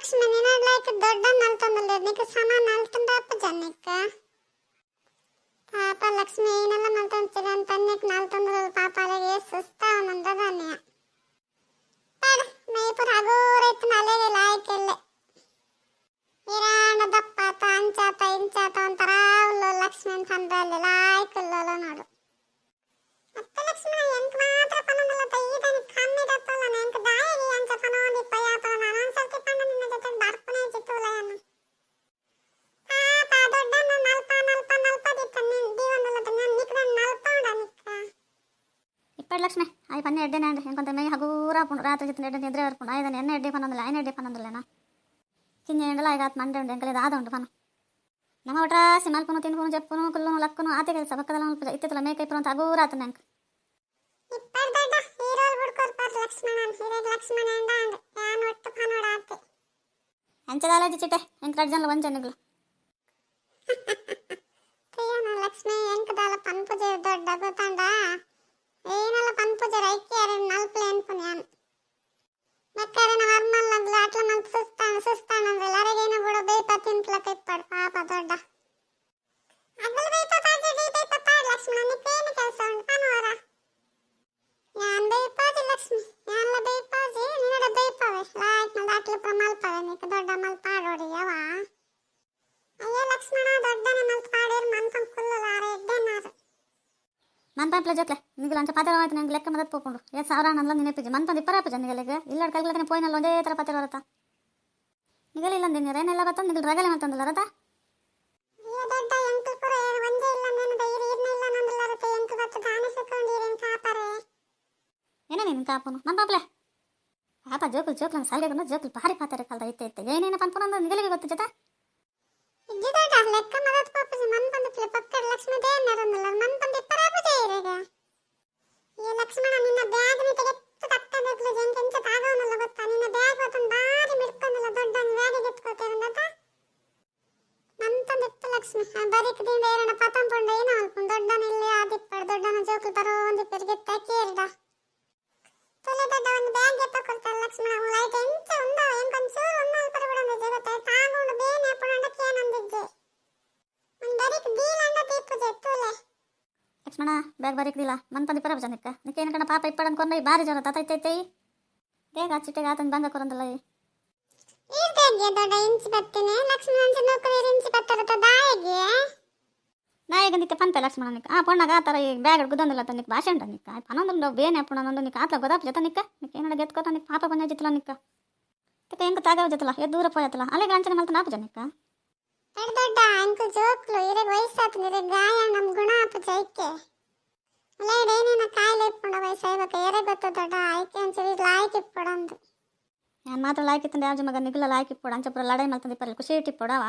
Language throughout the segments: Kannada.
ಲಕ್ಷ್ಮಿ ನಿನಡ್ಲೈಕ್ ದೊಡ್ಡ ನಲ್ತಂದಲ್ಲ ನಿಕ ಸಮಾನ ನಲ್ತಂದ ಅಪ್ಪ ಜನ್ನಿಕ ಪಾಪ ಲಕ್ಷ್ಮಿ ಏನೆಲ್ಲ ನಲ್ತಂತಿರ ಅಂತ ಅನ್ನಕ್ ನಲ್ತಂದ್ರ ಪಾಪ ಅಲೆಗೆ ಸುಸ್ತಾವ ನಂದದಾನ್ಯ ಪಡ ಮೇಪುರ ಹಗೋರೈತ್ ನಲೆಗೆ ಲಾಯ್ಕೆಲ್ಲ ಇರಾಣ ದಪ್ಪಾತ ಅಂಚಾತ ಇಂಚಾತ ಒಂಥರ ಉಲ್ಲೋ ಲಕ್ಷ್ಮಿ ಅಂತ ಅಂದ್ರಲ್ಲಿ ಲಾಯ್ಕುಲ್ಲೋಲ ನೋಡು ಅತ್ತ ಲಕ್ಷ್ಮಿ ಎಂಕ್ ಮಾತ್ರ ಪನಂದಲ್ಲ ತೈದನಿ ಕಮ್ಮಿ ದಪ್ಪಲ್ಲ ನೆಂಕ್ ದಾಯಿಗೆ ಅಂಚ ಪನೋಂದಿ ಪಯಾತ ನಾನೊಂದ್ಸರ್ತಿ ಪಂಡ ನಿನ್ನ ಜೊತೆ ಬರ್ಪನೆ ಚಿತ್ತೂಲಯನ್ನ ಪಾಪ ದೊಡ್ಡನ್ನ ನಲ್ಪ ದಿತ್ತ ದೀವಂದಲ್ಲದ ನಿಕ್ದ ನಲ್ಪೌಂಡ ನಿಕ್ಕ ಇಪ್ಪಡು ಲಕ್ಷ್ಮಿ ಆಯ್ ಪನ್ನೆ ಎಡ್ಡೆನೆ ಅಂಡ್ ಎಂಕೊಂತ ಮೈ ಹಗೂರ ಪುಂಡು ರಾತ್ರಿ ಜಿತ್ತಿನ ಎಡ್ಡೆ ಎದ್ರೆ ಬರ್ಪುಂಡು ಆಯ್ದನೆ ಎಣ್ಣೆ ಎಡ್ಡೆ ಪನಂದಲ್ಲ ಆಯ್ನ ಎಡ್ಡೆ ಪನಂದಲ್ಲೇನ ಚಿನ್ನ ಎಂಡಲ ಆಯ್ಗಾತ್ ಮಂಡೆ ಉಂಡು ಎಂಕಲೇದು ಆದ ಉಂಟು ಪನ ನಮ್ಮ ಒಟ್ರಾಸಿ ಮಲ್ಪನು ತಿನ್ಪುನು ಜಪ್ಪುನು ಕುಲ್ಲುನು ಲಕ್ಕನು ಆತೆ ಕೆಲಸ ಪಕ್ಕದಲ್ಲ ಮಲ್ಪ ಇತ್ತಿತ್ತಲ್ಲ ಮೇಕೈಪುರು ಅಂತ ಹಗೂರ ಆತ ನಂಗೆ ಇಪ್ಪರ್ ದೊಡ್ಡ ಹೀರೋಲ್ ಬಿಡ್ಕೊರ್ಪಾರ ಲಕ್ಷ್ಮಣನ್ ಹಿರೇಗ್ ಲಕ್ಷ್ಮಣ ಎಂಡ ಅಂಡ್ ಯಾನ್ ಒಟ್ಟು ಪನೋಡ ಆತೆ ಅಂಚದಾಲಜಿ ಚಿಟ್ಟೆ ಎಂಕರಾಡ್ ಜನಲ ವಂಚನೆಗಳು ಪ್ರಿಯನ ಲಕ್ಷ್ಮಿ ಎಂಕದಾಲ ಪನ್ಪುಜೆ ದೊಡ್ಡ ಗೊತ್ತಂಡ ಏನಲ್ಲ ಪನ್ಪುಜೆ ರೈಕೆ ಅರೆ ನಲ್ಪಲೆ ಅನ್ಪುನ್ ಯಾನ್ ಮಕ್ಕರೆ ನಾರ್ಮಲ್ ಅಂದ್ಲ ಅಟ್ಲ ಮಲ್ತ ಸುಸ್ತಾನ ಅಂದ್ರೆ ಲರೆಗೇನ ಬಿಡೋ ಬೇಪ ತಿಂಪ್ಲ ಕೈಪಡ್ ಪಾಪ ದೊಡ್ಡ ಅಗಲ್ ಬೇಪ ಪಾಜಿ ಬೇಪ ಪಾಡ ಲಕ್ಷ್ಮಣ ನಿಕ್ಕೇನು ಕೆಲಸ ಉಂಟು ಪನೋರ ಯಾನ್ ಬೇಪಾಜಿ ಲಕ್ಷ್ಮಿ ಯಾನ್ಲ ಬೇಪಾಜಿ ನಿನ್ನಡ ಬೇಪವೆ ಲಾಯ್ಕ್ ನಲ್ದ ಅಟ್ಲ ಪುರ ಮಲ್ಪವೆ ನಿಕ್ಕ ದೊಡ್ಡ ಮಲ್ಪಾಡೋಡಿ ಯವ ಅಯ್ಯ ಲಕ್ಷ್ಮಣ ದೊಡ್ಡನ ಮಲ್ಪಾಡೇರ್ ಮನ್ಪನ್ ಕುಲ್ಲಲಾರೆ ಎಡ್ಡೆನಾರು मन पाइप जोक्ले निगल अंच पात्र आयत ನಂಗೆ ಲೆಕ್ಕ ಮದತ್ ಪೋಕೊಂಡು 7000 ನಲ್ಲ ನೆನಪಿಜಿ ಮನ್ ತಂದಿ ಪರಾಪ ಜನಿಗಲಿಗೆ ಇಲ್ಲಡ ಕಲ್ಗಲನೆ ಪೋಯಿನಲ್ಲ ಒಂದೇ ತರ ಪಾತ್ರ ಬರತ ನಿಗಲ ಇಲ್ಲ ಅಂದಿನಿ ರೇನೆಲ್ಲ ಬತ್ತ ನಿಗಲ ರಗಲೆ ಮಾಡ್ತಂದಲ್ಲ ರತ ಅಯ್ಯ ದೊಡ್ಡ ಎಂಕಲ್ ಪುರ ಒಂದೇ ಇಲ್ಲ ನನ್ನ ಧೈರ್ಯ ಇರ್ನ ಇಲ್ಲ ನಂದಲ್ಲ ರತ ಎಂಕ ಬತ್ತ ಗಾನೆ ಸಕೊಂಡಿರೇನ್ ಕಾಪರೆ ಏನ ನಿನ್ ಕಾಪನು ಮನ್ ಪಾಪ್ಲೆ ಪಾಪ ಜೋಕುಲ್ ಸಾಲ್ಗೆ ಜೋಕುಲ್ ಭಾರಿ ಪಾತ್ರ ಕಲ್ದ ಐತೆ ಏನೇನ ಪನ್ಪುನಂದ ನಿಗಲಿಗೆ ಗೊತ್ತು ಜತ ಇಜ್ಜಿ ದೊಡ್ಡ ಲೆಕ್ಕ ಮದತ್ ಪಾಪಜಿ ಮನ್ ಬಂದಿಪ್ಲೆ ಪಕ್ಕಡ ಲಕ್ಷ್ಮಿ ದೇನ್ನರನ್ನಲ್ಲ ಮನ್ ಬಂದಿ ಪರಾಪಜೆ ಇರೇಗ ಈ ಲಕ್ಷ್ಮಣ ನಿನ್ನ ಬ್ಯಾಗ್ ನಿ ತೆಗೆತ್ತು ತಕ್ಕದಕ್ಲೆ ಜಂಕೆಂಚ ತಾಗವನಲ್ಲ ಗೊತ್ತಾ ನಿನ್ನ ಬ್ಯಾಗ್ ಹೊತ್ತನ್ ಬಾರಿ ಮಿಡ್ಕೊಂಡಲ್ಲ ದೊಡ್ಡನ ಬ್ಯಾಗಿಗೆ ಎತ್ಕೋತೇರಂದತ ಮನ್ ತಂದಿತ್ತು ಲಕ್ಷ್ಮಿ ಬರಿಕದಿಂದ ಏರಣ ಪತಂ ಪುಂಡ ಏನ ಅಲ್ಪುನ್ ದೊಡ್ಡನ ಇಲ್ಲಿ ಆದಿಪ್ಪಡ ದೊಡ್ಡನ ಜೋಕುಲ್ ಬರೋ ಒಂದು ಪೆರಿಗೆ ತಕೇರ್ದ ತುಲೆ ದೊಡ್ಡ ಒಂದು ಬ್ಯಾಗ್ ಎತ್ತಕೊಳ್ತಾರ ಲಕ್ಷ್ಮಣ ಲೈಟ್ ಎಂಚ ಉಂದವ ಎಂಕೊಂಚೂರು ಉನ್ನಲ್ ಪರಬಿಡಂದ ಜಗತ್ತ ತಾಗೊಂಡು ಬೇನೆ ಪುಣಂಡಕ್ಕೆ ಏನಂದಿದ್ದೆ ಒಂದು ಬರಿಕ್ ದೀಲಂಡ ತೀಪುಜೆ ತುಲೆ ಲಕ್ಷ್ಮಣ ಬ್ಯಾಗ್ ಬಾರಿಕ್ ದಿಲ್ಲ ಮನ್ ತಂದಿ ಪರಾಪ ಜನಿಕ್ಕ ನಿಕ್ಕೆ ಏನ ಕಣ ಪಾಪ ಇಪ್ಪಡ ಅನ್ಕೊಂಡ ಬಾರಿ ಜನ ತತೈತೈತೈ ಬೇಗ ಚಿಟ್ಟೆಗೆ ಆತನ ಬಂಗ ಕೊರಂದಲ್ಲ ಈರ್ದೆಗೆ ದೊಡ್ಡ ಇಂಚಿ ಬತ್ತಿನೆ ಲಕ್ಷ್ಮಣ ಅಂಚ ನೋಕುವೇರು ಇಂಚಿ ಬತ್ತರತ ದಾಯಿಗೆ ನಾಯಿಗೆ ನಿಕ್ಕೆ ಪಂಪೆ ಲಕ್ಷ್ಮಣ ನಿಕ್ಕ ಆ ಪೊಣ್ಣಗ ಆ ಥರ ಈ ಬ್ಯಾಗ್ ಗುದ್ದೊಂದಿಲ್ಲ ತನಿಕ್ ಭಾಷೆ ಉಂಟ ನಿಕ್ಕ ಪನೊಂದು ಬೇನೆ ಪುಣನೊಂದು ನಿಕ್ಕ ಆತ್ಲ ಗೊದಾಪ ಜತ ನಿಕ್ಕ ನಿಕ್ಕೆ ಏನಡ ಗೆತ್ಕೋತ ನಿಕ್ ಪಾಪ ಬಂದ ಜಿತ್ತಲ ನಿಕ್ಕ ತಿಕ್ಕ ಹೆಂಗ ತಾಗಾವ ಜತಲ ಎದ್ದು ದೂರ ಪೋಯತಲ ಅಲ್ಲಿಗೆ ಅಂಚನೆ ಮಲ್ತ ನಾಪು ಜನಿಕ್ಕ ದೊಡ್ಡ ಅಂಕು ಜೋಕ್ಲು ಇರೆಗ್ ವಯಸ್ಸಾತು ನಿರೆ ಗಾಯ ನಮ್ ಗುಣ ಆಪು ಜೈಕೆ ಅಲ್ಲ ಇಡೇನೇನ ಕಾಯಿಲೆ ಇಪ್ಪುಂಡ ವಯಸ್ಸಾಯ್ಬೇಕ ಎರೆ ಗೊತ್ತ ದೊಡ್ಡ ಆಯ್ಕೆ ಅಂಚವಿ ಲಾಯ್ಕ್ ಇಪ್ಪುಡಂದು ನಾನು ಮಾತ್ರ ಲಾಯ್ಕಿತ್ತಂದೆ ಯಾವ್ದು ಮಗ ನಿಗಲ ಲಾಯ್ಕ್ ಇಪ್ಪುಡ ಅಂಚಪುರ ಲಡೈ ಮಲ್ತಂದಿ ಪರ್ಲಿ ಖುಷಿ ಇಟ್ಟಿಪ್ಪುಡವ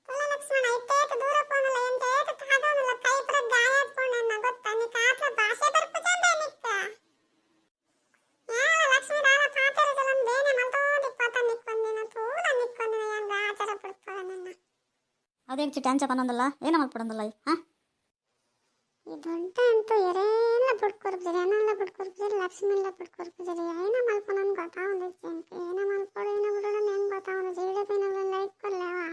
ಕುಲ ಲಕ್ಷ್ಮಣ ಇತ್ತೇತ ದೂರ ಪೋನಲ್ಲ ಎಂತೇತ ತಾಗವನಲ್ಲ ಕೈ ಪುರ ಗಾಯ ಆತ್ಕೊಂಡೆನ್ನ ಗೊತ್ತಾ ನಿಕ್ಕ ಆತ್ಲ ಭಾಷೆ ಬರ್ಪುಜಂದೆ ನಿಕ್ಕ ಯಾಲ ಲಕ್ಷ್ಮಿ ದಾಲ ಪಾತೆರ ಜಲಂ ಬೇನೆ ಮಲ್ತೋದಿ ಪತ ನಿಕ್ಕೊಂದಿನ ತೂಲ ನಿಕ್ಕೊಂದಿನ ಯಾನ್ ಆಚಾರ ಪುಡ್ಪಳ ನನ್ನ ಅದೇನು ಚಿಟ್ಟೆ ಅಂಚ ಪನ್ನೊಂದಲ್ಲ ಏನೋ ಮಲ್ಪಡಂದಲ್ಲ ಹಾಂ ಈ ದೊಡ್ಡ ಅಂತೂ ಎರೆಲ್ಲ ಬಿಡ್ಕೊರ್ಬಿರಿ ಏನೆಲ್ಲ ಬಿಡ್ಕೊರ್ಬಿರಿ ಲಕ್ಷ್ಮಿ ಎಲ್ಲ ಬಿಡ್ಕೊರ್ಬಿರಿ ಏನ ಮಲ್ಪನನ್ ಗೊತ್ತಾವಂದ ಏನ ಮಲ್ಪೋಡು ಏನ ಬಿಡೋಣ ಹೆಂಗ್ ಗೊತ್ತಾವಂದ ಜೀಡೆ ಪೇನಲ್ಲ ಲೈಕ್ ಕೊರ್ಲೇವಾ